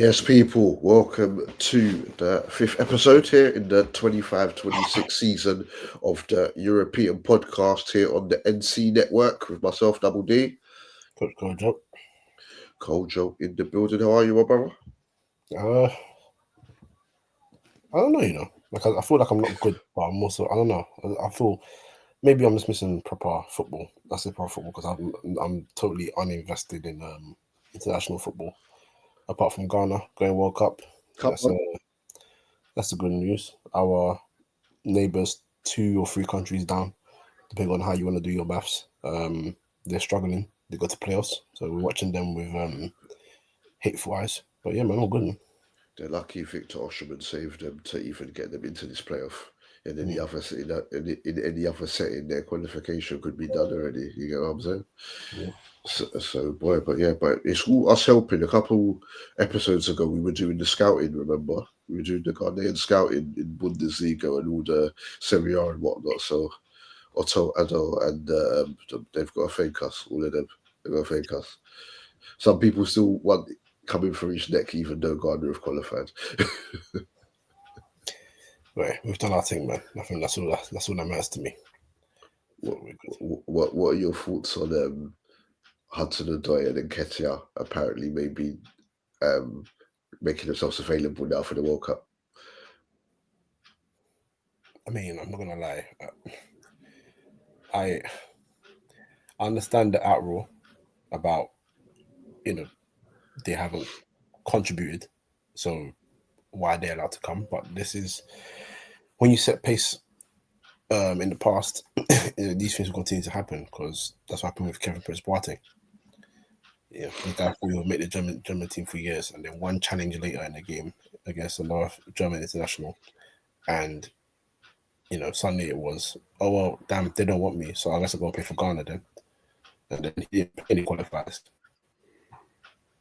Yes, people, welcome to the fifth episode here in the 25-26 season of the European podcast here on the NC network with myself, Dubul Dee. Coach Kojo. Kojo in the building. How are you, my brother? I don't know, Like I feel like I'm not good, but I'm also I don't know. I feel maybe I'm just missing proper football. That's the proper football because I'm totally uninvested in international football. Apart from Ghana going World Cup, Come that's on. that's the good news. Our neighbours, 2 or 3 countries down, depending on how you want to do your maths. They're struggling. They got to playoffs, so we're watching them with hateful eyes. But yeah, man, all good. Man. They're lucky Victor Osimhen saved them to even get them into this playoff. In any Yeah. other in any other setting, their qualification could be done already. You get what I'm saying? Yeah. But it's all us helping. A couple episodes ago, we were doing the scouting. Remember, we were doing the Ghanaian scouting in Bundesliga and all the Serie A and whatnot. So Otto, Addo, and they've got to thank us. All of them, they've got to thank us. Some people still want coming for each neck, even though Ghana have qualified. Right, we've done our thing, man. I think that's all that matters to me. What are your thoughts on Hudson-Odoi and Nketiah apparently maybe making themselves available now for the World Cup? I mean, I'm not gonna lie. I understand the outroar about they haven't contributed, so why are they allowed to come? But this is when you set pace. In the past, these things will continue to happen because that's what happened with Kevin Prince Boateng. Yeah, the guy who will make the German team for years, and then one challenge later in the game against another German international, and suddenly it was, oh well, damn, they don't want me, so I guess I go play for Ghana then, and then he didn't play any qualifiers,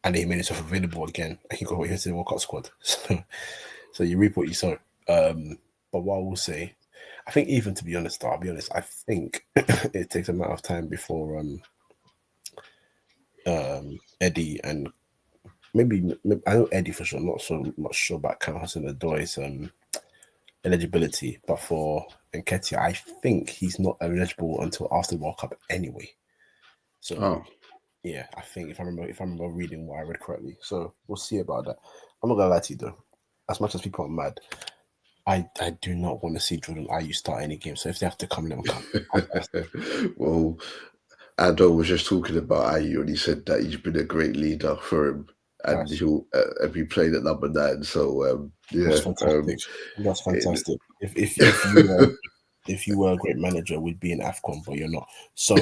and then he made himself available again, and he got here to the World Cup squad. So you reap what you sow. But what I will say, I think even to be honest, I'll be honest, I think it takes a matter of time before Eddie and maybe I know Eddie for sure, not so much sure about Cam Hudson-Odoi's eligibility, but for Nketiah, I think he's not eligible until after the World Cup anyway. So yeah, I think if I remember reading what I read correctly. So we'll see about that. I'm not gonna lie to you though. As much as people are mad, I do not want to see Jordan Ayew start any game. So if they have to come, let them come. Well, Ado was just talking about Ayew and he said that he's been a great leader for him and Nice. he'll be playing at number 9. So yeah, That's fantastic. That's fantastic. If you were a great manager, we'd be in AFCON, but you're not. So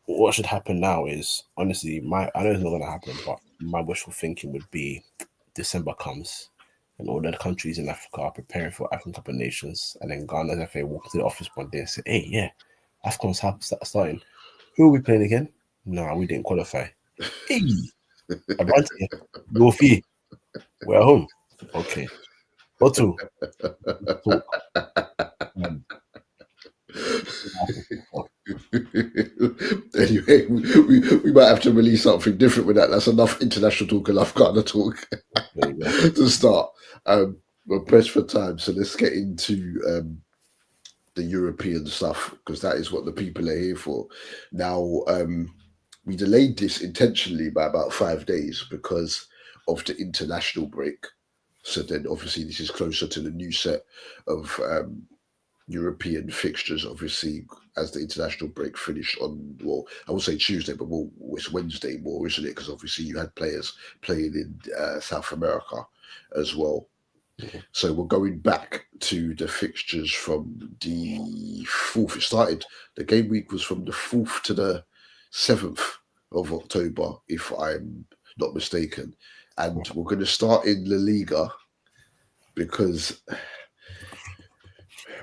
what should happen now is honestly, I know it's not gonna happen, but my wishful thinking would be December comes and all the countries in Africa are preparing for African Cup of Nations, and then Ghana's FA walk to the office one day and say, "Hey, yeah, AFCON's starting. Who are we playing again? No, we didn't qualify. Hey, Abante, Gofi, we're home. Okay, Otu, talk. Anyway, we might have to release something different with that. That's enough international talk, enough Ghana talk to start. We're pressed for time, so let's get into the European stuff because that is what the people are here for. Now, we delayed this intentionally by about 5 days because of the international break. So then, obviously, this is closer to the new set of European fixtures, obviously, as the international break finished on, well, I would say Tuesday, but it's Wednesday more, isn't it? Because obviously you had players playing in South America as well. Mm-hmm. So we're going back to the fixtures from the 4th. It started, the game week was from the 4th to the 7th of October, if I'm not mistaken. And we're going to start in La Liga because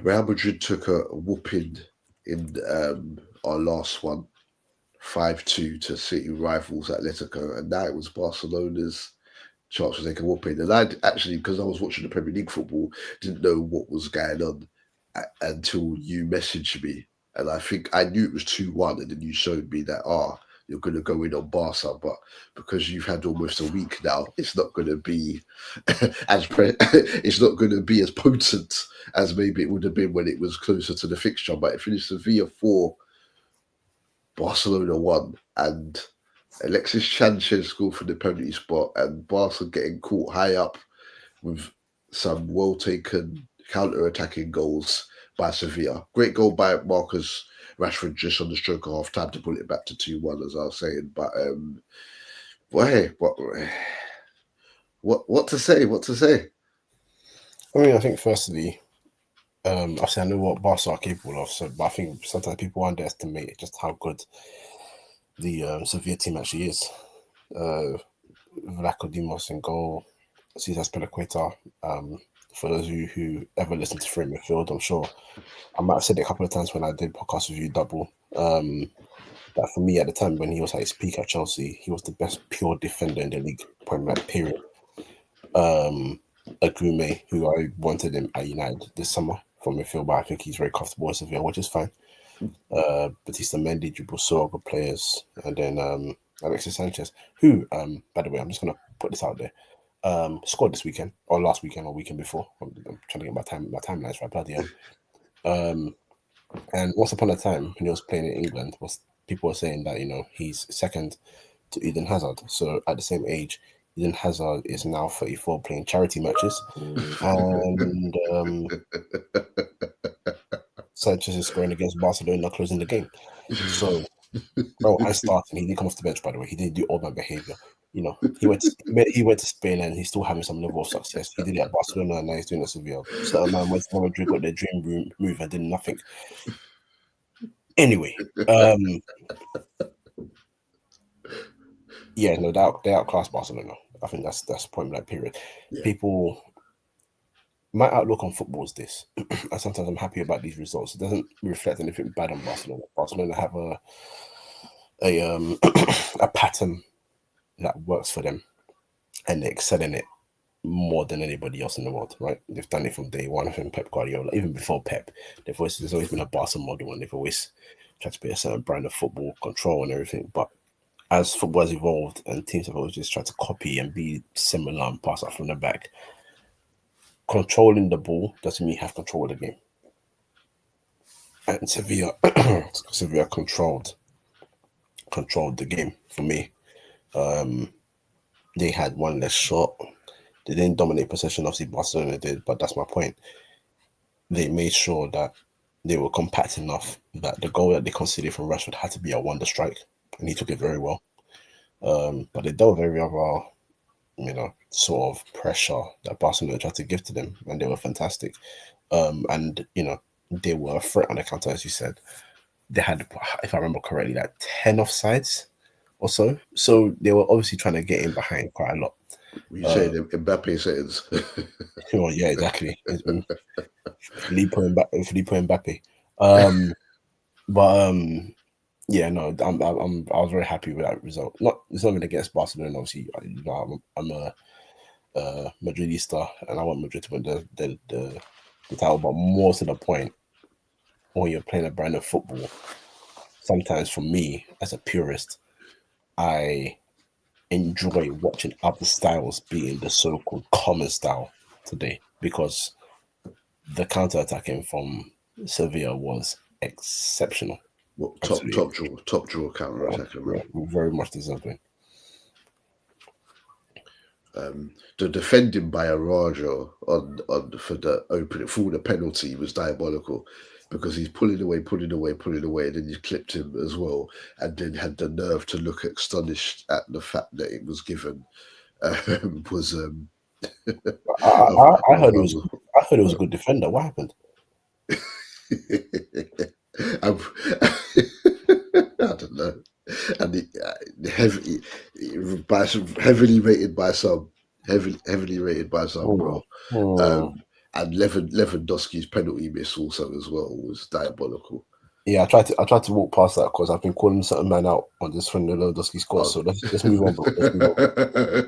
Real Madrid took a whooping in our last one, 5-2 to City rivals Atletico, and now it was Barcelona's chance to take a whooping. And I actually, because I was watching the Premier League football, didn't know what was going on until you messaged me. And I think I knew it was 2-1, and then you showed me that, you're going to go in on Barca, but because you've had almost a week now, it's not going to be it's not going to be as potent as maybe it would have been when it was closer to the fixture. But it finished Sevilla 4, Barcelona 1, and Alexis Sanchez scored for the penalty spot, and Barca getting caught high up with some well-taken counter-attacking goals by Sevilla. Great goal by Marcus Rashford just on the stroke of half-time to pull it back to 2-1, as I was saying. But what to say? What to say? I mean, I think firstly, obviously I know what Barca are capable of, but I think sometimes people underestimate just how good the Sevilla team actually is. Vlaco Dimos in goal, Cesar Spilicueta. For those of you who ever listen to Free Midfield, I'm sure I might have said it a couple of times when I did podcast with you, Double. That for me at the time when he was at his peak at Chelsea, he was the best pure defender in the league, point blank, period. Agume, who I wanted him at United this summer from midfield, but I think he's very comfortable in Sevilla, which is fine. Batista Mendy, Dubul Dee, all good players, and then Alexis Sanchez, who, by the way, I'm just gonna put this out there, scored this weekend or last weekend or weekend before. I'm trying to get my timelines right, bloody hell. And once upon a time when he was playing in England, people were saying that he's second to Eden Hazard. So at the same age, Eden Hazard is now 34 playing charity matches, and Sanchez is scoring against Barcelona, closing the game. So, and starting, he didn't come off the bench, by the way. He didn't do all that behavior. He went to Spain and he's still having some level of success. He did it at Barcelona and now he's doing it at Sevilla. So man went to Madrid, got their dream move and did nothing. Anyway, yeah, no doubt they outclassed Barcelona. I think that's point blank period. Yeah. People, my outlook on football is this, and sometimes I'm happy about these results. It doesn't reflect anything bad on Barcelona. Barcelona have a pattern that works for them, and they excel in it more than anybody else in the world, right? They've done it from day one from Pep Guardiola, even before Pep. There's always been a Barca model, and they've always tried to be a certain brand of football, control and everything. But as football has evolved and teams have always just tried to copy and be similar and pass out from the back, controlling the ball doesn't mean you have control of the game. And Sevilla controlled the game for me. They had one less shot. They didn't dominate possession, obviously Barcelona did, but that's my point. They made sure that they were compact enough that the goal that they conceded from Rashford had to be a wonder strike, and he took it very well. But they dealt with every other, sort of pressure that Barcelona tried to give to them, and they were fantastic. And they were a threat on the counter, as you said. They had, if I remember correctly, like 10 offsides or so. So they were obviously trying to get in behind quite a lot. You say Mbappe settings. Oh yeah, exactly. Filippo Mbappe. Yeah, no, I was very happy with that result. It's not even against Barcelona. Obviously, I'm a Madridista, and I want Madrid to win the title. But more to the point, when you're playing a brand of football, sometimes for me as a purist, I enjoy watching other styles being the so-called common style today, because the counter-attacking from Sevilla was exceptional. Well, top draw counter-attacking. Yeah, very much deserving. The defending by Arajo on for the penalty was diabolical, because he's pulling away, and then you clipped him as well, and then had the nerve to look astonished at the fact that it was given. I heard it was a good defender. What happened? I don't know. And heavily rated by some, bro. And Lewandowski's penalty miss also as well was diabolical. Yeah, I tried to walk past that because I've been calling certain man out on this when Lewandowski scores. So let's move on, bro. Let's move on.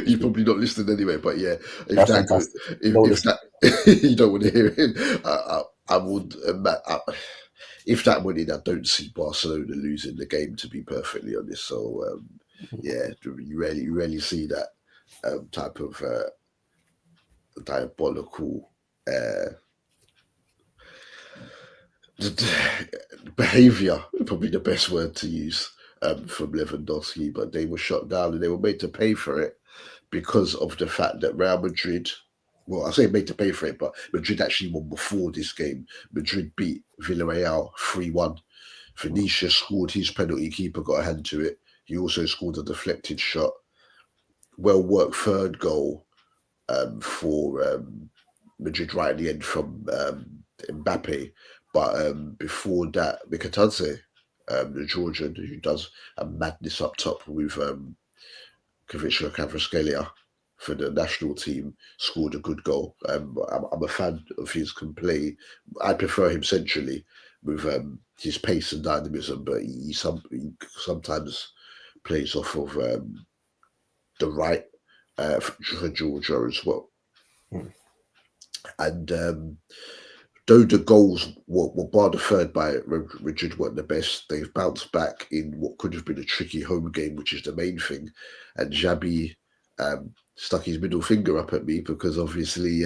He's probably not listening anyway, but yeah, if that you don't want to hear it, I would. if that went in, I don't see Barcelona losing the game, to be perfectly honest. So yeah, you rarely see that type of diabolical behavior, probably the best word to use from Lewandowski, but they were shut down and they were made to pay for it because of the fact that Real Madrid, well, I say made to pay for it, but Madrid actually won before this game. Madrid beat Villarreal 3-1. Vinicius scored his penalty, keeper got a hand to it. He also scored a deflected shot. Well worked third goal for Madrid right at the end from Mbappe. But before that, Mikatadze, the Georgian, who does a madness up top with Kvaratskhelia Kvaratskhelia for the national team, scored a good goal. I'm a fan of his play. I prefer him centrally with his pace and dynamism, but he sometimes plays off of the right for Georgia as well. And though the goals were bar the third by Madrid weren't the best, they've bounced back in what could have been a tricky home game, which is the main thing. And Xabi stuck his middle finger up at me because obviously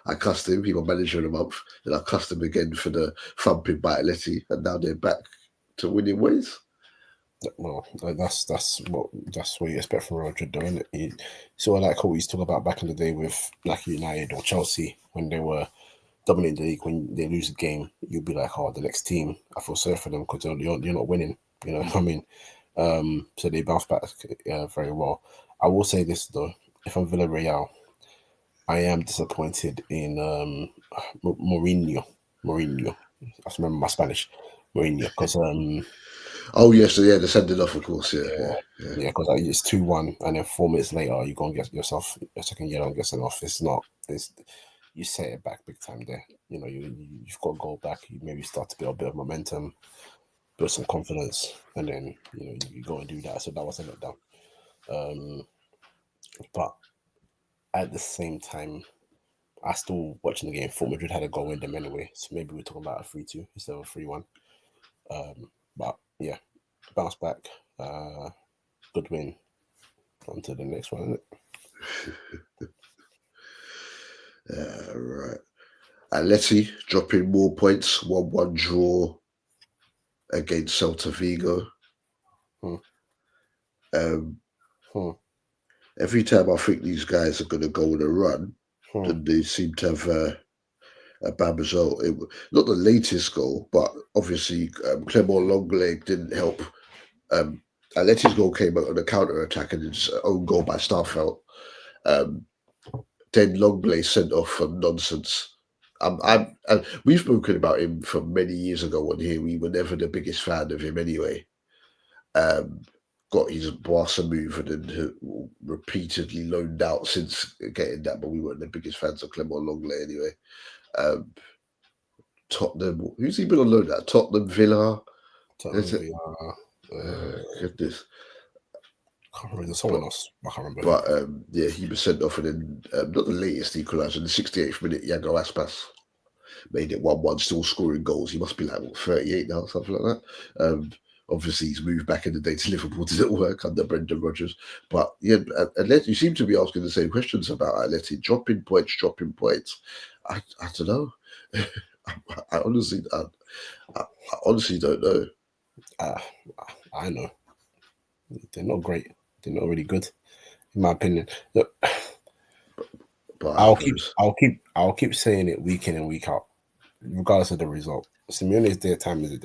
I cussed him. He was manager of the month, and I cussed him again for the thumping by Atleti, and now they're back to winning ways. Well, that's what you expect from Real Madrid, though, isn't it? Sort of like what we used to talk about back in the day with like United or Chelsea when they were dominating the league. When they lose a game, you'll be like, "Oh, the next team, I feel sorry for them because you're not winning." You know what I mean? So they bounce back very well. I will say this though: if I'm Villarreal, I am disappointed in Mourinho. I just remember my Spanish, Mourinho, because oh yes, yeah, the sending off, of course, yeah, because it's 2-1, and then 4 minutes later you go and get yourself a second yellow and get sent off. It's you set it back big time there. You know, you've got a goal back. You maybe start to build a bit of momentum, build some confidence, and then you go and do that. So that was a letdown. But at the same time, I still watching the game. Thought Madrid had a goal in them anyway, so maybe we're talking about a 3-2 instead of a 3-1. But yeah, bounce back, good win. On to the next one, isn't it? Right. Atleti dropping more points, 1-1 draw against Celta Vigo. Every time I think these guys are going to go on a run, then they seem to have a bad result. Not the latest goal, but obviously Clement Lenglet didn't help. Atleti's goal came out on a counter-attack and it's own goal by Starfelt. Then Lenglet sent off for nonsense. And we've spoken about him from many years ago on here. We were never the biggest fan of him anyway. Got his Barca move and then repeatedly loaned out since getting that, but we weren't the biggest fans of Clement Lenglet anyway. Tottenham, who's he been on loan at? Tottenham, Villa? Goodness. I can't remember, someone else. I can't remember. But yeah, he was sent off and then not the latest equaliser, in the 68th minute, Iago Aspas made it 1-1, still scoring goals. He must be like 38 now, something like that. Obviously, he's moved back in the day to Liverpool. Didn't work under Brendan Rodgers. But yeah, Atleti, you seem to be asking the same questions about Atleti. Dropping points. I don't know. I honestly don't know. I know. They're not great. They're not really good, in my opinion. Look, but I'll keep saying it week in and week out, regardless of the result. Simeone's their time is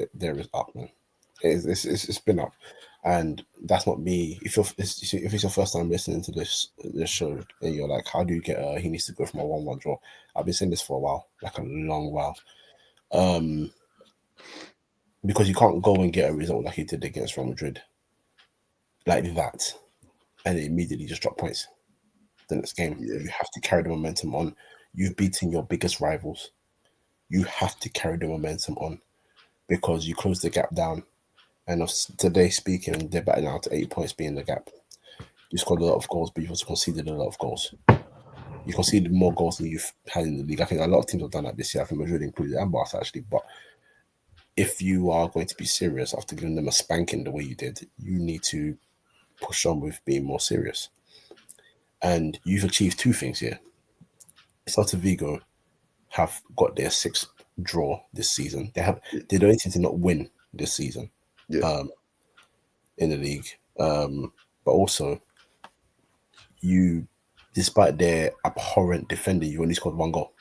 up, man. It's been up, and that's not me. If it's your first time listening to this show, and you're like, how do you get? He needs to go from a 1-1 draw. I've been saying this for a while, like a long while. Because you can't go and get a result like he did against Real Madrid, like that, and immediately just drop points the next game. Yeah. You have to carry the momentum on. You've beaten your biggest rivals. You have to carry the momentum on because you close the gap down. And of today speaking, they're back now to 8 points being the gap. You scored a lot of goals, but you've also conceded a lot of goals. You conceded more goals than you've had in the league. I think a lot of teams have done that this year. I think Madrid included and Barca actually. But if you are going to be serious after giving them a spanking the way you did, you need to push on with being more serious. And you've achieved two things here. Celta Vigo have got their 6th draw this season. They don't need to not win this season in the league. But also, you, despite their abhorrent defending, you only scored 1 goal.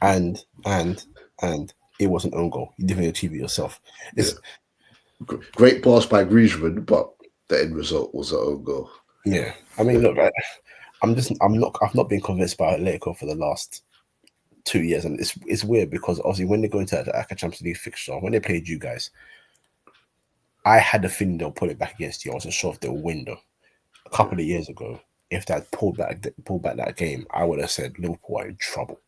and it was an own goal. You didn't achieve it yourself. Great pass by Griezmann, but the end result was an own goal. Yeah, I mean, look, I've not been convinced by Atletico for the last 2 years, and it's weird because obviously when they go into the ACA Champions League fixture, when they played you guys, I had the feeling they'll pull it back against you. I wasn't sure if they'll win though. A couple of years ago, if they had pulled back that game, I would have said Liverpool are in trouble.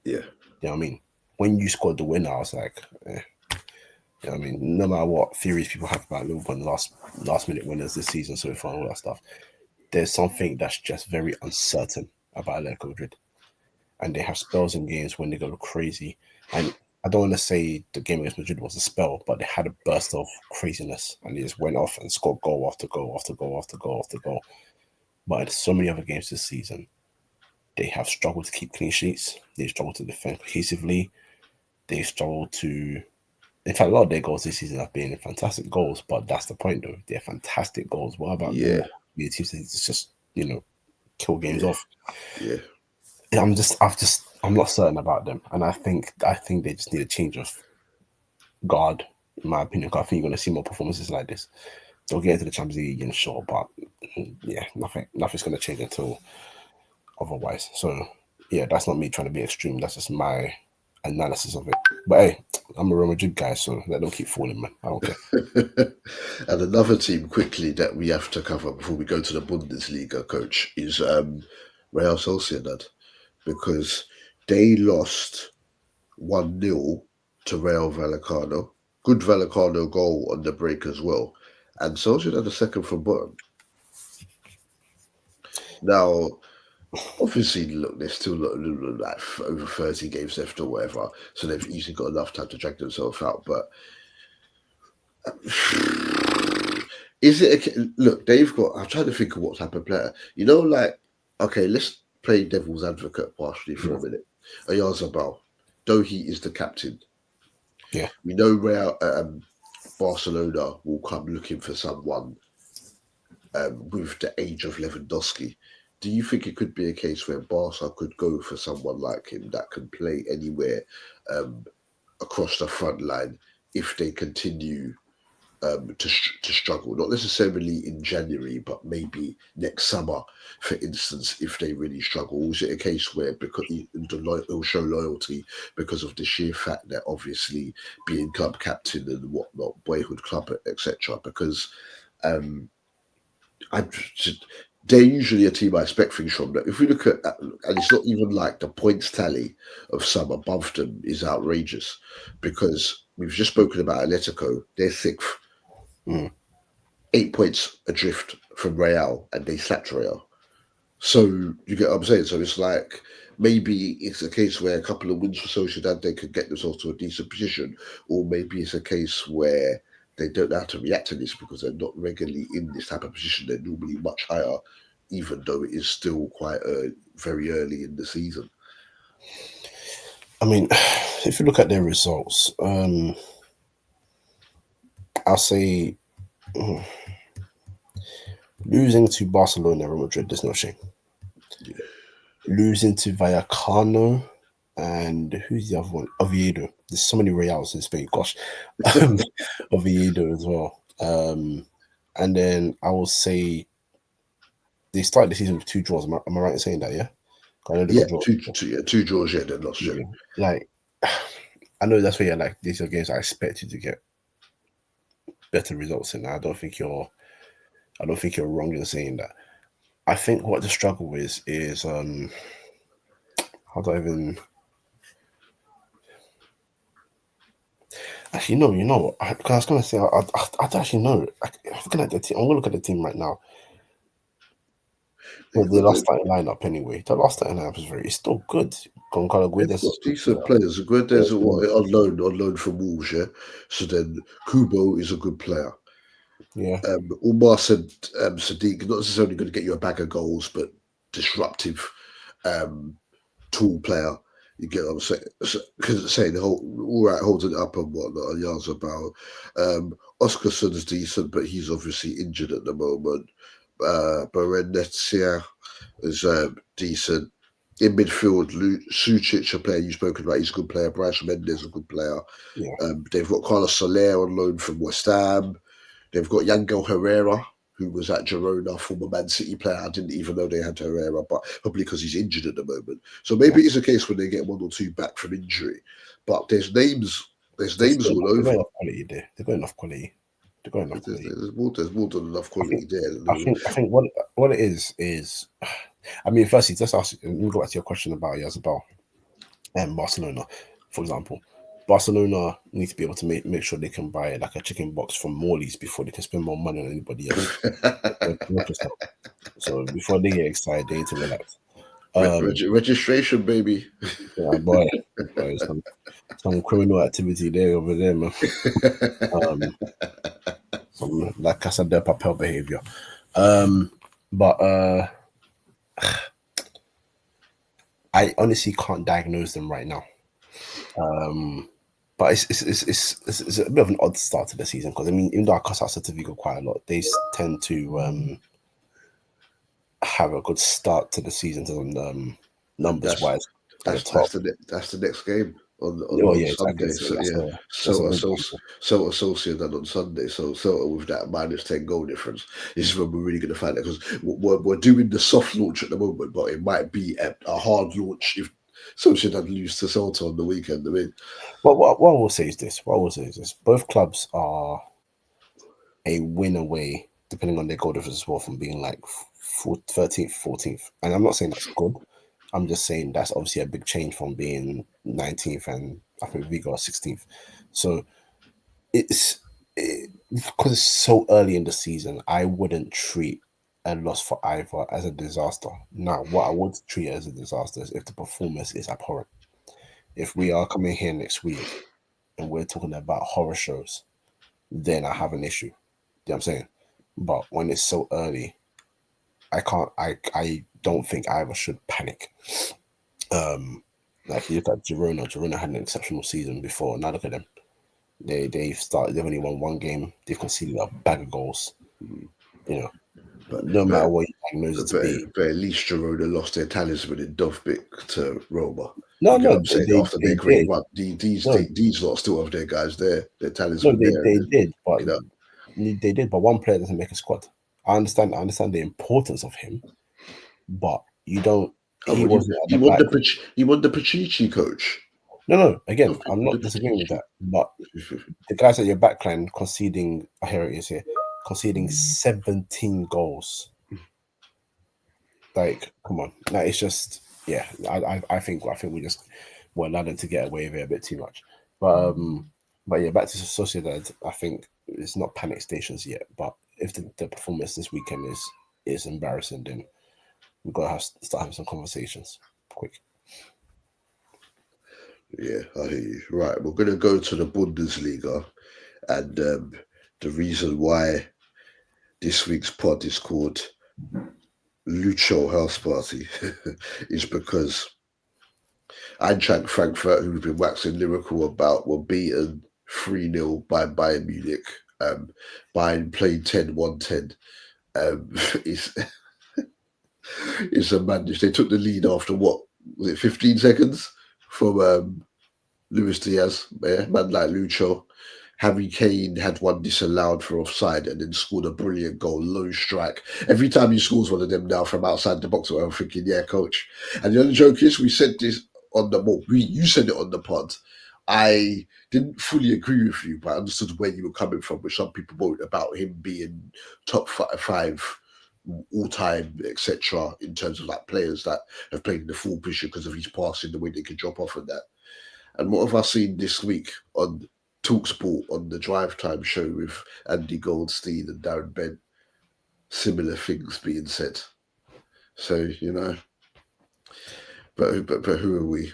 Yeah, you know what I mean. When you scored the winner, I was like, You know what I mean, no matter what theories people have about Liverpool and the last minute winners this season so far and all that stuff, there's something that's just very uncertain about Atletico Madrid. And they have spells in games when they go crazy. And I don't want to say the game against Madrid was a spell, but they had a burst of craziness and they just went off and scored goal after goal after goal after goal after goal. But in so many other games this season, they have struggled to keep clean sheets. They've struggled to defend cohesively. They've struggled to... In fact, a lot of their goals this season have been fantastic goals, but that's the point, though. They're fantastic goals. What about the teams that just, kill games off? Yeah. I'm not certain about them, and I think they just need a change of guard, in my opinion. I think you're going to see more performances like this. They'll get into the Champions League again, sure, but yeah, nothing's going to change until otherwise. So yeah, that's not me trying to be extreme. That's just my analysis of it. But hey, I'm a Real Madrid guy, so let them keep falling, man. I don't care. And another team quickly that we have to cover before we go to the Bundesliga, coach, is Real Sociedad, because they lost 1-0 to Real Vallecano. Good Vallecano goal on the break as well. And Sociedad a second from bottom. Now, obviously, look, there's still like over 30 games left or whatever, so they've easily got enough time to drag themselves out. But is it look? They've got. I'm trying to think of what type of player. Okay, let's play devil's advocate partially for a minute. Oyarzabal, though he is the captain. Yeah, we know Real Barcelona will come looking for someone with the age of Lewandowski. Do you think it could be a case where Barca could go for someone like him that can play anywhere across the front line if they continue to struggle? Not necessarily in January, but maybe next summer, for instance, if they really struggle. Is it a case where because he'll show loyalty because of the sheer fact that obviously being club captain and whatnot, boyhood club, etc. Because they're usually a team I expect things from. That if we look at, and it's not even like the points tally of some above them is outrageous, because we've just spoken about Atletico. They're 6th, 8 points adrift from Real, and they slapped Real. So you get what I'm saying. So it's like maybe it's a case where a couple of wins for Sociedad, they could get themselves to a decent position, or maybe it's a case where they don't know how to react to this because they're not regularly in this type of position. They're normally much higher, even though it is still quite very early in the season. I mean, if you look at their results, I'll say losing to Barcelona and Real Madrid, there's no shame. Yeah. Losing to Vallecano and who's the other one? Oviedo. There's so many Reals in Spain. Gosh, Oviedo as well. And then I will say they started the season with 2 draws. Am I right in saying that? Yeah. Yeah, two draws. Yeah, they lost. Yeah. Like, I know that's where you're like, these are games I expect you to get better results in. I don't think you're wrong in saying that. I think what the struggle is how do I even... Actually, no, you know, because I was going to say, I don't actually know. I'm looking at the team. I'm going to look at the team right now. Well, the last starting lineup anyway. The last starting lineup is it's still good. Goncalo They've Guedes got is decent players. There's on loan from Wolves, yeah. So then Kubo is a good player. Yeah. Umar said Sadiq not necessarily going to get you a bag of goals, but disruptive, tall player. You get what I'm saying? Because saying all right, holding it up and whatnot. Yards about. Oscarson's decent, but he's obviously injured at the moment. Berendetia is decent. In midfield, Sucic, a player you've spoken about, he's a good player. Bryce Mendes, a good player. Yeah. They've got Carlos Soler on loan from West Ham. They've got Yangel Herrera, who was at Girona, former Man City player. I didn't even know they had Herrera, but probably because he's injured at the moment. So maybe it's a case when they get one or two back from injury. But there's names all over. They've got enough quality there. They've got enough quality. They've got enough quality. There's more than enough quality there. I think what it is. I mean, firstly, just ask. Let me go back to your question about Yazabal and Barcelona, for example. Barcelona need to be able to make sure they can buy like a chicken box from Morley's before they can spend more money on anybody else. So before they get excited, they need to relax. Registration, baby. Yeah, boy, some criminal activity there over there, man. Some like Casa de Papel behavior. But I honestly can't diagnose them right now. But it's a bit of an odd start to the season because I mean, even though I cuss out Celta Vigo quite a lot, they tend to have a good start to the season numbers wise. That's the next game on Sunday. Exactly. So Sociedad on Sunday. So with that -10 goal difference, this is when we're really going to find it because we're doing the soft launch at the moment, but it might be a hard launch if Sociedad lose to Celta on the weekend. I mean, well, what I will say is this. Both clubs are a win away, depending on their goal difference as well, from being like 13th, 14th. And I'm not saying that's good. I'm just saying that's obviously a big change from being 19th and I think Vigo are 16th. So because it's so early in the season, I wouldn't treat a loss for either as a disaster. Now, what I would treat as a disaster is if the performance is abhorrent. If we are coming here next week and we're talking about horror shows, then I have an issue. You know what I'm saying? But when it's so early, I don't think either should panic. Like you look at Girona had an exceptional season before. Now look at them. They've only won one game. They've conceded a bag of goals. You know, but no matter what you diagnose it to be. But at least Girona lost their talisman in Dovbyk to Roma. No, I'm saying after their great run, these lot still have their guys there. Their talisman. No, they did, but they did. But one player doesn't make a squad. I understand the importance of him, but you don't. He won the Pachichi coach. No. Again, I'm not disagreeing with that, but the guys at your backline conceding. Here it is here, conceding 17 goals. Like, come on, like it's just I think we just were allowed them to get away with it a bit too much. But yeah, back to Sociedad. I think it's not panic stations yet, but if the performance this weekend is embarrassing, then we've got to start having some conversations quick. Yeah, I hear you. Right, we're going to go to the Bundesliga, and the reason why this week's pod is called Lucho House Party is because Eintracht Frankfurt, who we've been waxing lyrical about, were beaten 3-0 by Bayern Munich. Bayern played 10-1-10. It's a madness. They took the lead after what was it, 15 seconds from Luis Diaz, man like Lucho. Harry Kane had one disallowed for offside and then scored a brilliant goal, low strike. Every time he scores one of them now from outside the box, I'm thinking, yeah, coach. And the other joke is, we said this on you said it on the pod. I didn't fully agree with you, but I understood where you were coming from, which some people wrote about him being top five all time, etc., in terms of like players that have played in the full position because of his passing, the way they can drop off and that. And what have I seen this week on TalkSport on the Drive Time show with Andy Goldstein and Darren Bent? Similar things being said. So but who are we?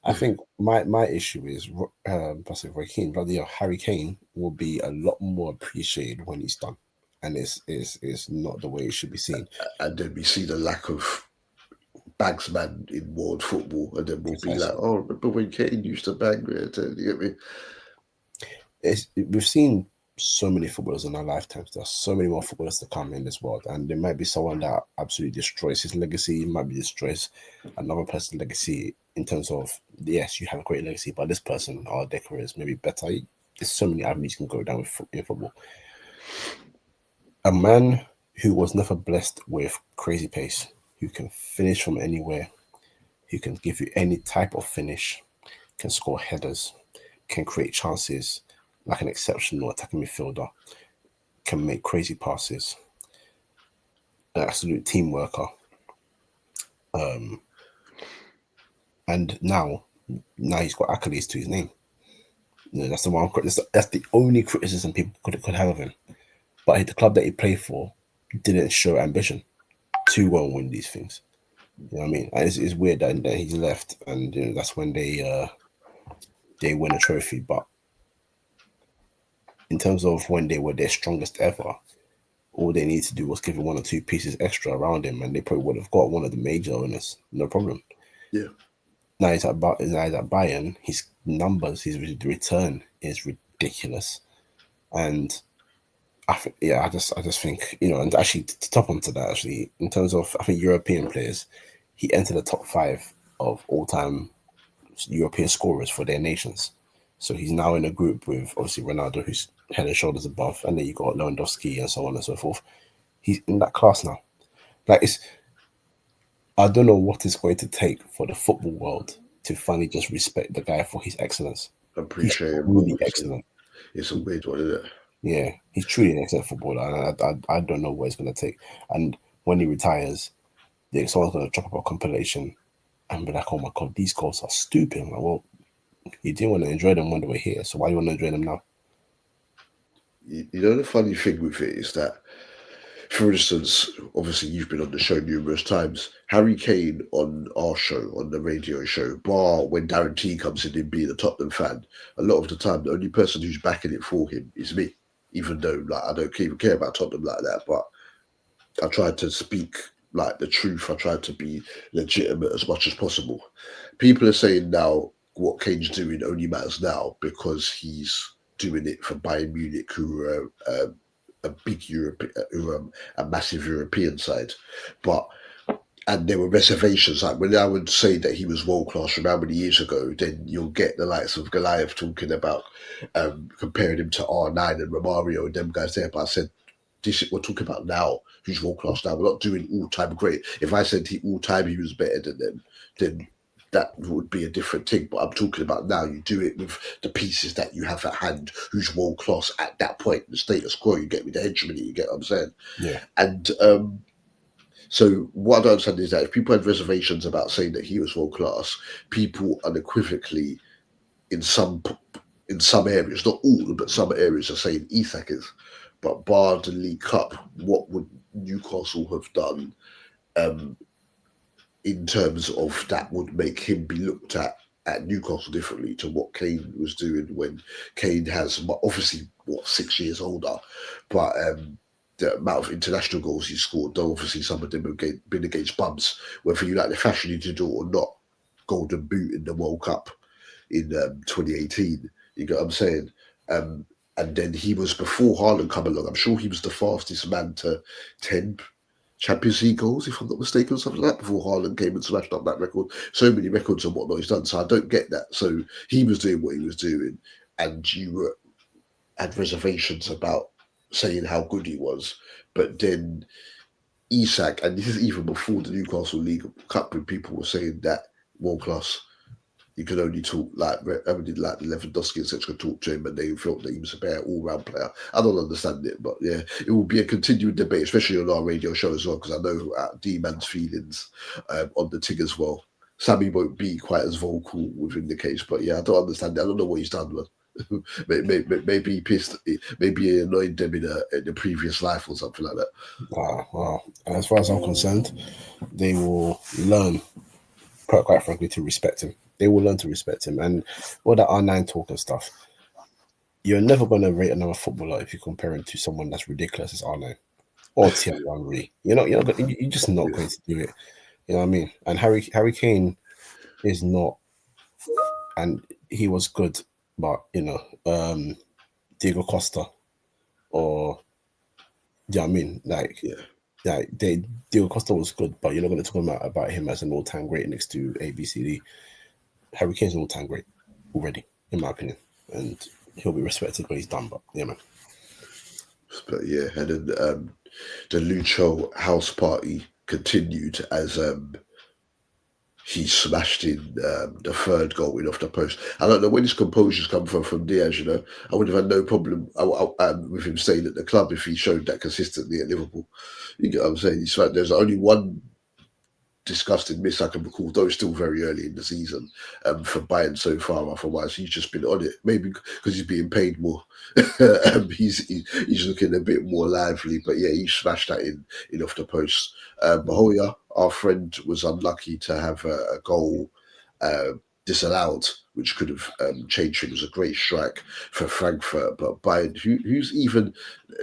I think my issue is Harry Kane will be a lot more appreciated when he's done, and it's not the way it should be seen. And then we see the lack of bagsman in world football, and then we'll be like, oh, remember when Kane used to bang? You get me? We've seen so many footballers in our lifetimes. There's so many more footballers to come in this world, and there might be someone that absolutely destroys his legacy. It might be destroys another person's legacy in terms of, yes, you have a great legacy, but this person or their career is maybe better. There's so many avenues you can go down in football. A man who was never blessed with crazy pace, who can finish from anywhere, who can give you any type of finish, can score headers, can create chances, like an exceptional attacking midfielder, can make crazy passes, an absolute team worker. And now he's got accolades to his name. That's the one. That's the only criticism people could have of him. But the club that he played for didn't show ambition to go and win these things. You know what I mean? And it's weird that he's left, and that's when they win a trophy. But in terms of when they were their strongest ever, all they needed to do was give him 1 or 2 pieces extra around him, and they probably would have got one of the major owners, no problem. Yeah. Now he's at Bayern. His numbers, his return is ridiculous, and I just think and actually to top onto that, actually in terms of European players, he entered the top 5 of all-time European scorers for their nations. So he's now in a group with obviously Ronaldo, who's head and shoulders above, and then you got Lewandowski and so on and so forth. He's in that class now. I don't know what it's going to take for the football world to finally just respect the guy for his excellence. Appreciate him. Really excellent. It's a weird one, isn't it? Yeah, he's truly an excellent footballer. I don't know what it's going to take. And when he retires, someone's going to drop up a compilation and be like, oh my God, these goals are stupid. I'm like, well, you didn't want to enjoy them when they were here, so why do you want to enjoy them now? The funny thing with it is that, for instance, obviously you've been on the show numerous times. Harry Kane on our show, on the radio show, bar when Darren T comes in and being a Tottenham fan, a lot of the time the only person who's backing it for him is me. Even though I don't even care about Tottenham like that, but I tried to speak like the truth. I tried to be legitimate as much as possible. People are saying now what Kane's doing only matters now because he's doing it for Bayern Munich, who are a big European, a massive European side. And there were reservations. Like when I would say that he was world class from how many years ago, then you'll get the likes of Goliath talking about comparing him to R9 and Romario and them guys there. But I said, we're talking about now, who's world class now. We're not doing all time great. If I said all time he was better than them, then that would be a different thing. But I'm talking about now. You do it with the pieces that you have at hand. Who's world class at that point? The status quo. You get me the hegemony. You get what I'm saying? Yeah. And so what I don't understand is that if people had reservations about saying that he was world class, people unequivocally in some areas, not all, but some areas are saying Isak is. But bar the League Cup, what would Newcastle have done in terms of that would make him be looked at Newcastle differently to what Kane was doing when Kane has obviously 6 years older, but the amount of international goals he scored, though obviously some of them have been against bums, whether you like the fashion he did or not. Golden boot in the World Cup in 2018, you get what I'm saying? And then he was, before Højlund come along, I'm sure he was the fastest man to 10 Champions League goals, if I'm not mistaken, or something like that, before Højlund came and smashed up that record. So many records and whatnot he's done, so I don't get that. So he was doing what he was doing, and you had reservations about saying how good he was. But then Isak, and this is even before the Newcastle League Cup, when people were saying that world class, you could only talk like Lewandowski and such could talk to him, and they felt that he was a better all-round player. I don't understand it, but yeah, it will be a continuing debate, especially on our radio show as well, because I know D-Man's feelings on the thing as well. Sammy won't be quite as vocal within the case, but yeah, I don't understand it. I don't know what he's done, man. maybe he pissed, maybe he annoyed them in the previous life or something like that. Wow. As far as I'm concerned, they will learn, quite frankly, to respect him. They will learn to respect him. And all that R9 talk and stuff, you're never going to rate another footballer if you compare him to someone that's ridiculous as R9 or Thierry Henry. You're just not going to do it. You know what I mean? And Harry Kane is not, and he was good, but Diego Costa or, you know what I mean? Diego Costa was good, but you're not going to talk about him as an all-time great next to ABCD. Harry Kane's an all-time great already, in my opinion, and he'll be respected when he's done. But yeah, man. But yeah, and then the Lucho house party continued as he smashed in the third goal in off the post. I don't know where his composure's come from Diaz. I would have had no problem with him staying at the club if he showed that consistently at Liverpool. You get what I'm saying? There's only one disgusting miss I can recall, though still very early in the season for Bayern so far. Otherwise, he's just been on it. Maybe because he's being paid more. He's looking a bit more lively. But yeah, he smashed that in off the post. Mahoya, our friend, was unlucky to have a goal disallowed, which could have changed things. It was a great strike for Frankfurt, but Bayern, who's even,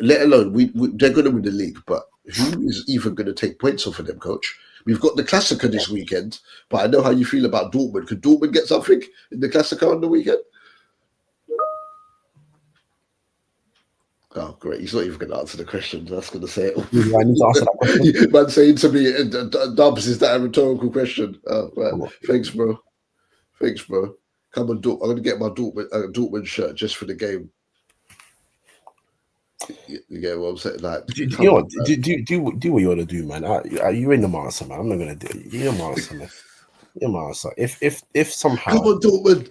let alone they're going to win the league, but who is even going to take points off of them, coach? We've got the Klassiker this weekend, but I know how you feel about Dortmund. Could Dortmund get something in the Klassiker on the weekend? Oh, great. He's not even going to answer the question. That's going to say it. I need to answer that question. Man saying to me, Dubs, is that a rhetorical question? Oh, right. Thanks, bro. Come on, I'm going to get my Dortmund shirt just for the game. You get what I'm saying? Like, do what you want to do, man. You're in the master, man. I'm not going to do it. You're in the master, man. You're in the master. If somehow, come on, Dortmund.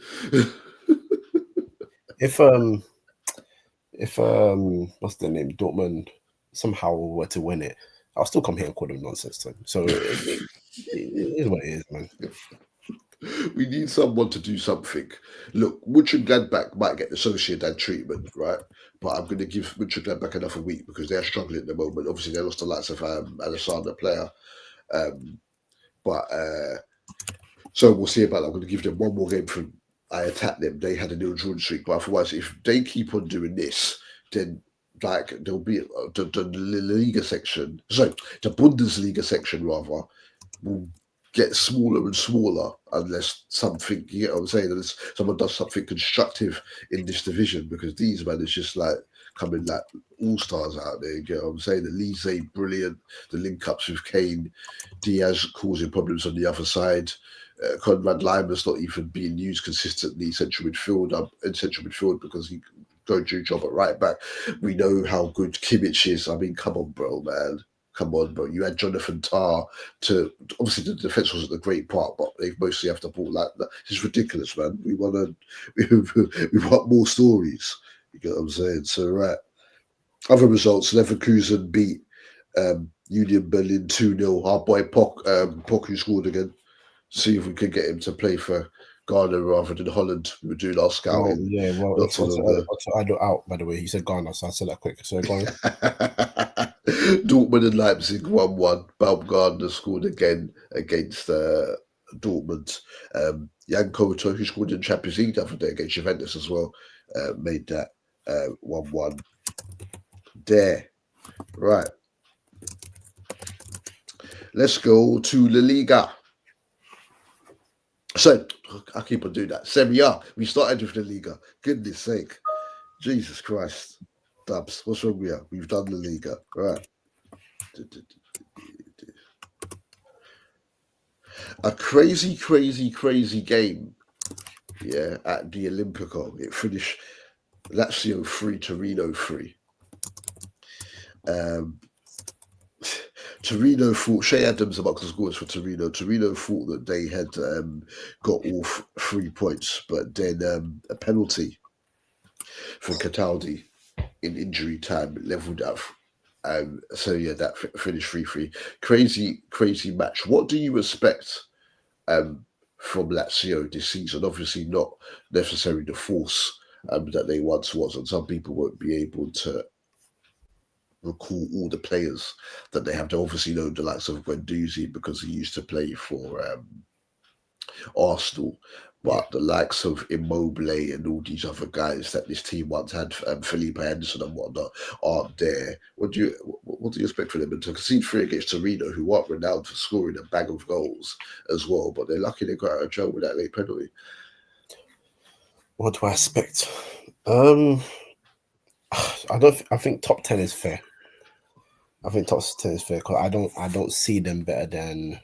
if what's their name, Dortmund somehow were to win it, I'll still come here and call them nonsense to him. So it is what it is, man. We need someone to do something. Look, Mönchengladbach might get the Sociedad treatment, right? But I'm going to give Mönchengladbach another week because they're struggling at the moment. Obviously, they lost the likes of Alessandro Player. So we'll see about that. I'm going to give them one more game from I attacked them. They had a nil drawn streak. But otherwise, if they keep on doing this, then there'll be the Liga section. Sorry, the Bundesliga section, rather, will get smaller and smaller unless something, you know what I'm saying, unless someone does something constructive in this division, because these men is just like coming like all-stars out there, you know what I'm saying? Elise, brilliant, the link-ups with Kane, Diaz causing problems on the other side, Conrad Limer's not even being used consistently in central midfield because he go do job at right back. We know how good Kimmich is. I mean, come on, bro, man. Come on, bro. You had Jonathan Tah to, obviously the defense wasn't the great part, but they mostly have the ball like that. It's ridiculous, man. We want more stories. You get what I'm saying? So, right. Other results, Leverkusen beat Union Berlin 2-0. Our boy Pock, who scored again. See if we can get him to play for Ghana rather than Holland. We were doing our scouting. Out, by the way. He said Ghana, so I said that quick. So Ghana. Dortmund and Leipzig 1-1. Baumgartner scored again against Dortmund. Jan Koto, who scored in Champions League the other day against Juventus as well, made that 1-1 there. Right. Let's go to La Liga. So, I keep on doing that. Serie A. We started with the Liga. Goodness sake. Jesus Christ. Dubs, what's wrong with you? We've done the Liga. Right. A crazy game. Yeah, at the Olimpico. It finished Lazio 3, Torino 3. Torino thought, Shea Adams amongst the scores for Torino. Torino thought that they had got all 3 points, but then a penalty for Cataldi in injury time leveled up. So yeah, that finished 3-3. Crazy match. What do you expect from Lazio this season? Obviously not necessarily the force that they once was, and some people won't be able to recall all the players that they have. They obviously know the likes of Guendouzi because he used to play for Arsenal, but the likes of Immobile and all these other guys that this team once had, Felipe Henderson and whatnot, aren't there. What do you expect for them? And to concede 3 against Torino, who aren't renowned for scoring a bag of goals as well, but they're lucky they got out of jail with that late penalty. What do I expect? I think top 10 is fair. I think top 10 is fair because I don't see them better than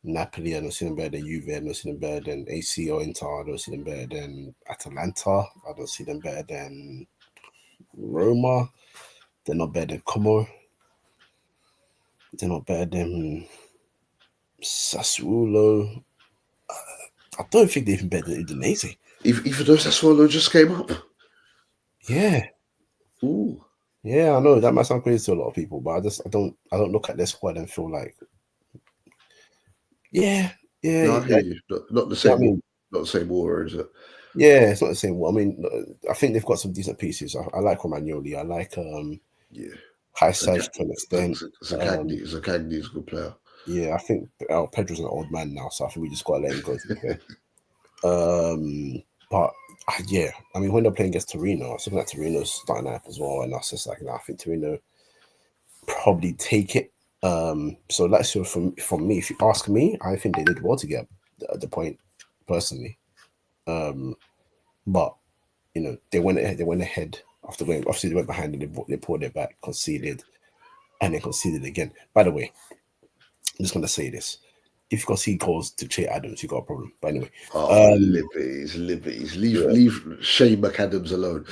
Napoli. I don't see them better than Juve. I don't see them better than AC or Inter. I don't see them better than Atalanta. I don't see them better than Roma. They're not better than Como. They're not better than Sassuolo. I don't think they're even better than Udinese. Even though Sassuolo just came up. Yeah. Ooh. Yeah, I know that might sound crazy to a lot of people, but I don't look at their squad and feel like, yeah. No, I hear you. Not the same. I mean, not the same war, is it? Yeah, it's not the same. I mean, I think they've got some decent pieces. I like Romagnoli. I like High Serge to an extent. Zakagni is a good player. Yeah, I think Pedro's an old man now, so I think we just got to let him go. But yeah, I mean, when they're playing against Torino, I was looking at Torino's starting up as well, and I was just like, I think Torino probably take it. So Lazio, from me, if you ask me, I think they did well to get the point, personally. But you know, they went ahead after going. Obviously, they went behind and they pulled it back, conceded, and then conceded again. By the way, I'm just gonna say this: if you concede goals to Che Adams, you got a problem. But anyway, liberties. Leave Shane McAdams alone.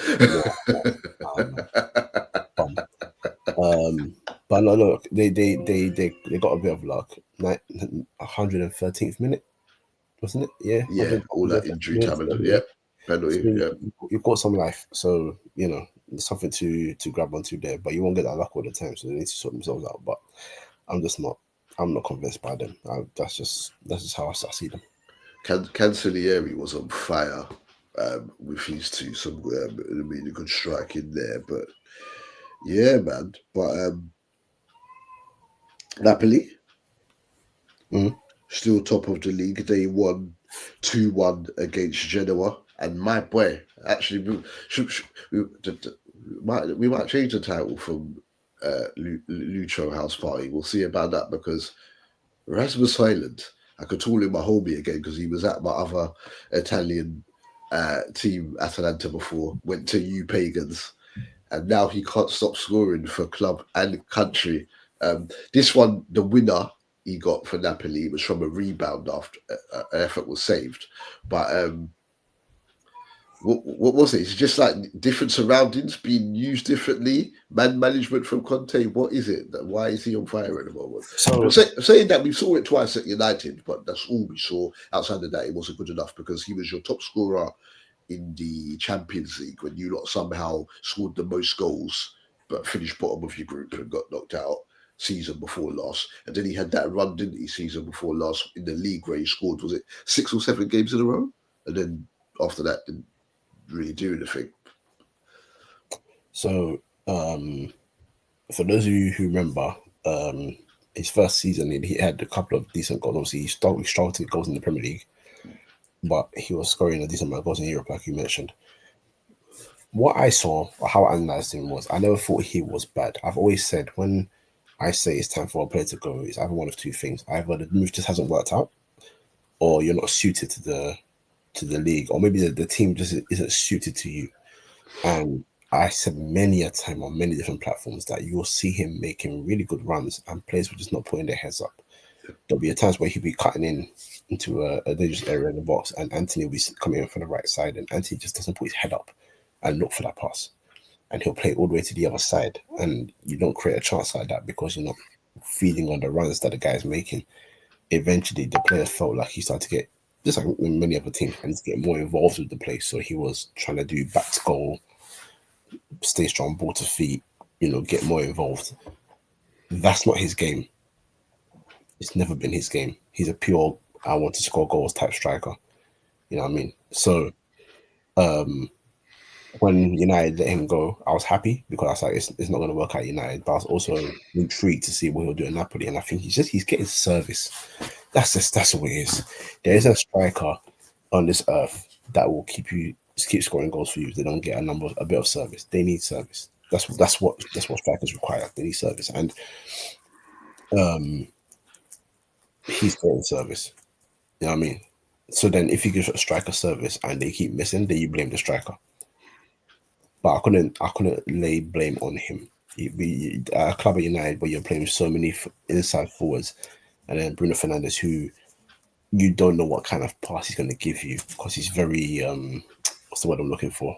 But no, they got a bit of luck. 113th minute, wasn't it? Yeah, all that injury time. Penalty. You've got some life, so you know there's something to grab onto there. But you won't get that luck all the time, so they need to sort themselves out. But I'm not convinced by them. That's just how I see them. Cancellieri was on fire with his two, some really good strike in there. But yeah, man. But Napoli, still top of the league. They won 2-1 against Genoa. And my boy, actually, we might change the title from Lucho House Party. We'll see about that, because Rasmus Højlund, I could call him my homie again because he was at my other Italian team, Atalanta, before, went to you Pagans, and now he can't stop scoring for club and country. This one, the winner he got for Napoli was from a rebound after an effort was saved. But what was it? It's just like different surroundings being used differently, man management from Conte. What is it? Why is he on fire at the moment? So saying that, we saw it twice at United, but that's all we saw. Outside of that, it wasn't good enough, because he was your top scorer in the Champions League when you lot somehow scored the most goals but finished bottom of your group and got knocked out season before last. And then he had that run, didn't he, season before last in the league where he scored, was it 6 or 7 games in a row? And then after that, didn't really do anything. So for those of you who remember, his first season he had a couple of decent goals. Obviously he struggled to get goals in the Premier League, but he was scoring a decent amount of goals in Europe, like you mentioned. What I saw, or how I analysed him, was I never thought he was bad. I've always said, when I say it's time for a player to go, it's either one of two things: either the move just hasn't worked out, or you're not suited to the league, or maybe the team just isn't suited to you. And I said many a time on many different platforms that you'll see him making really good runs and players will just not putting their heads up. There'll be times where he'll be cutting into a dangerous area in the box, and Anthony will be coming in from the right side, and Anthony just doesn't put his head up and look for that pass, and he'll play all the way to the other side, and you don't create a chance like that because you're not feeding on the runs that the guy's making. Eventually, the player felt like he started to get, just like many other teams, and to get more involved with the play. So he was trying to do back to goal, stay strong, ball to feet, get more involved. That's not his game. It's never been his game. He's a pure, I want to score goals type striker. You know what I mean? So when United let him go, I was happy because I was like, it's not going to work out United. But I was also intrigued to see what he'll do in Napoli, and I think he's getting service. That's what it is. There isn't a striker on this earth that will keep scoring goals for you if they don't get a bit of service. They need service. That's what strikers require. They need service, and he's getting service. You know what I mean? So then, if you give a striker service and they keep missing, then you blame the striker. But I couldn't lay blame on him. A club at United where you're playing so many inside forwards, and then Bruno Fernandes, who you don't know what kind of pass he's going to give you because he's very what's the word I'm looking for?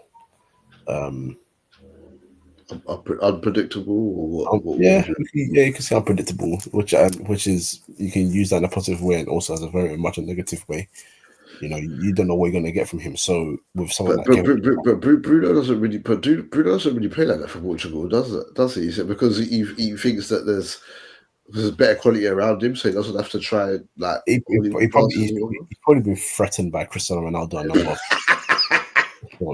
Unpredictable, or what you can say unpredictable, which is you can use that in a positive way and also as a very much a negative way. You know, you don't know what you're going to get from him. So with someone but, like but Bruno doesn't really play like that for Portugal, does he? Is it because he thinks that there's better quality around him, so he doesn't have to try like he's probably been threatened by Cristiano Ronaldo a number of I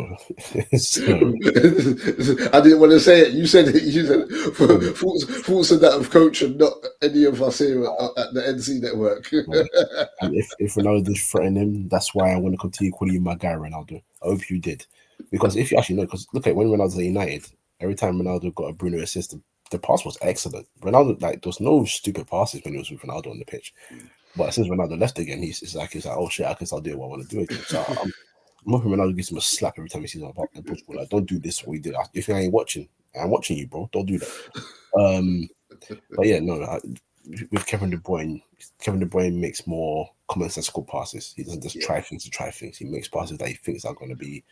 didn't want to say it. You said it. Thoughts of that of coach and not any of us here at the NC network. And if Ronaldo did threaten him, that's why I want to continue calling you my guy, Ronaldo. I hope you did, because if you actually know, because look at when Ronaldo at United, every time Ronaldo got a Bruno assist, the pass was excellent. Ronaldo, like, there was no stupid passes when he was with Ronaldo on the pitch. But since Ronaldo left again, he's like, oh shit, I can start doing what I want to do again. So I'm hoping Ronaldo gives him a slap every time he sees him in Portugal. Like, don't do this. What we did. If I ain't watching, I'm watching you, bro. Don't do that. But yeah, no. With Kevin De Bruyne makes more commonsensical passes. He doesn't just try things to try things. He makes passes that he thinks are going to be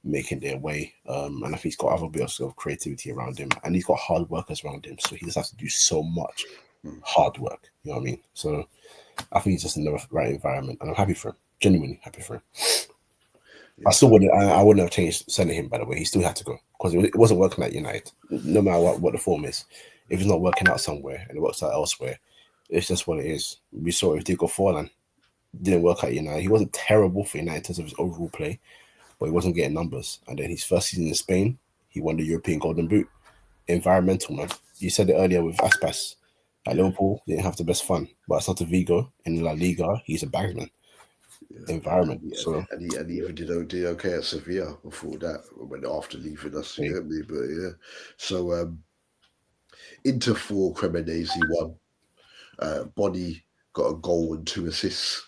making their way. And I think he's got other bits of creativity around him, and he's got hard workers around him. So he just has to do so much hard work. You know what I mean? So I think he's just in the right environment, and I'm happy for him. Genuinely happy for him. I wouldn't have changed sending him, by the way. He still had to go because it wasn't working at United. No matter what the form is, if it's not working out somewhere and it works out elsewhere, it's just what it is. We saw it with Diego Forlan. Didn't work out United. He wasn't terrible for United in terms of his overall play, but he wasn't getting numbers. And then his first season in Spain, he won the European Golden Boot. Environmental, man. You said it earlier with Aspas. At Liverpool, he didn't have the best fun. But at Celta Vigo in La Liga, he's a bagsman. Environment. And he even did okay at Sevilla before that, when after leaving us. You get me? But yeah. So Inter 4, Cremonese 1. Bonnie got a goal and 2 assists.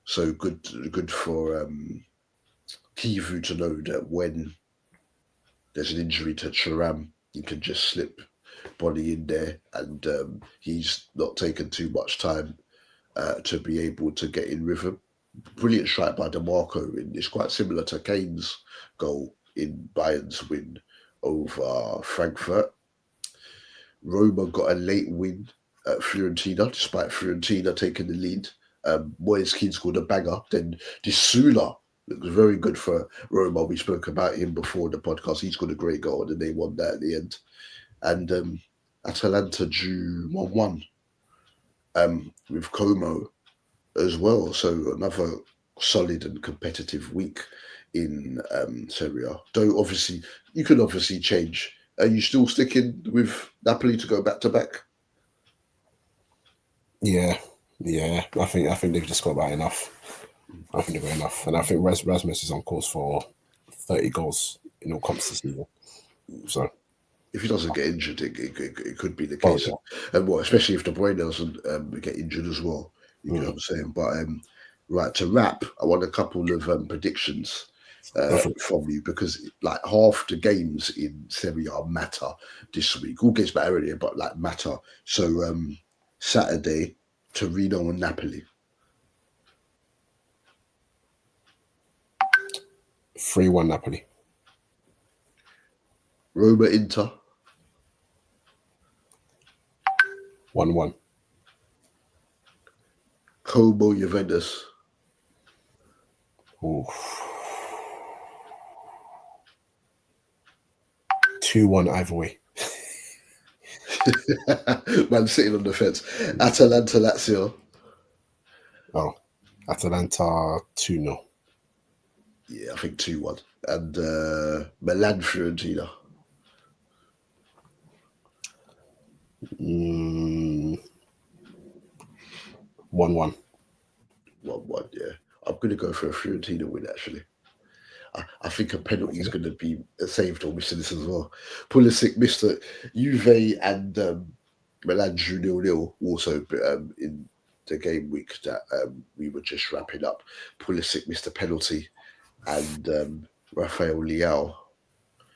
So good for Kivu to know that when there's an injury to Thuram, you can just slip Bonnie in there, and he's not taken too much time to be able to get in rhythm. Brilliant strike by DeMarco. It's quite similar to Kane's goal in Bayern's win over Frankfurt. Roma got a late win at Fiorentina, despite Fiorentina taking the lead. Moise Keane scored a banger. Then Disula looks very good for Roma. We spoke about him before the podcast. He scored a great goal, and then they won that at the end. And Atalanta drew 1-1 with Como as well. So another solid and competitive week in Serie A. Though obviously you can obviously change. Are you still sticking with Napoli to go back to back? Yeah. I think they've just got about enough. I think they've got enough, and I think Rasmus is on course for 30 goals in all comps this season. So if he doesn't get injured, it could be the case. And especially if De Bruyne doesn't get injured as well. You know what I'm saying? But right, to wrap, I want a couple of predictions from you, because like half the games in Serie A matter this week. All games matter earlier, but like matter. So Saturday, Torino and Napoli. 3-1 Napoli. Roma Inter. 1-1. Como Juventus. 2-1 either way. Man sitting on the fence. Atalanta Lazio. Oh, Atalanta 2-0. Yeah, I think 2-1. and Milan Fiorentina. 1-1. 1-1, yeah. I'm going to go for a Fiorentina win, actually. I think a penalty is going to be saved or missing this as well. Pulisic missed it. Juve and Milan drew 0-0 also in the game week that we were just wrapping up. Pulisic missed a penalty, and Rafael Leao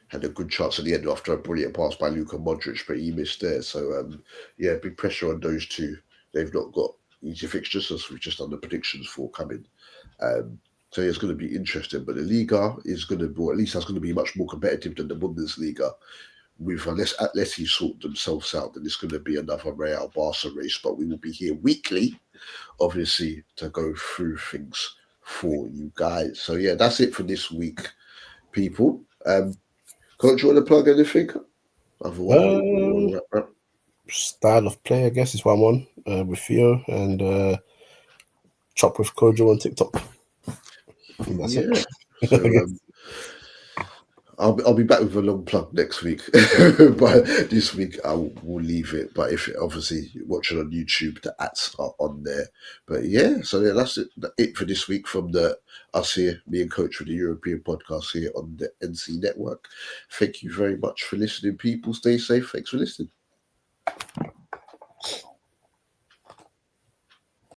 had a good chance at the end after a brilliant pass by Luka Modric, but he missed there. So, yeah, big pressure on those two. They've not got easy fixtures, as we've just done the predictions for coming. So it's going to be interesting. But the Liga is going to be, or at least that's going to be much more competitive than the Bundesliga. Unless Atleti sort themselves out, then it's going to be another Real Barca race. But we will be here weekly, obviously, to go through things for you guys. So, yeah, that's it for this week, people. Can't you want to plug anything? Otherwise, we'll wrap up. Style of play, I guess, is what I'm on with Theo, and Chop with Kojo on TikTok. That's it. So, I'll be back with a long plug next week, but this week I will leave it. But if obviously you're watching on YouTube, the ads are on there. But yeah, so yeah, that's it for this week from us here, me and Coach for the European podcast here on the NC Network. Thank you very much for listening, people. Stay safe. Thanks for listening.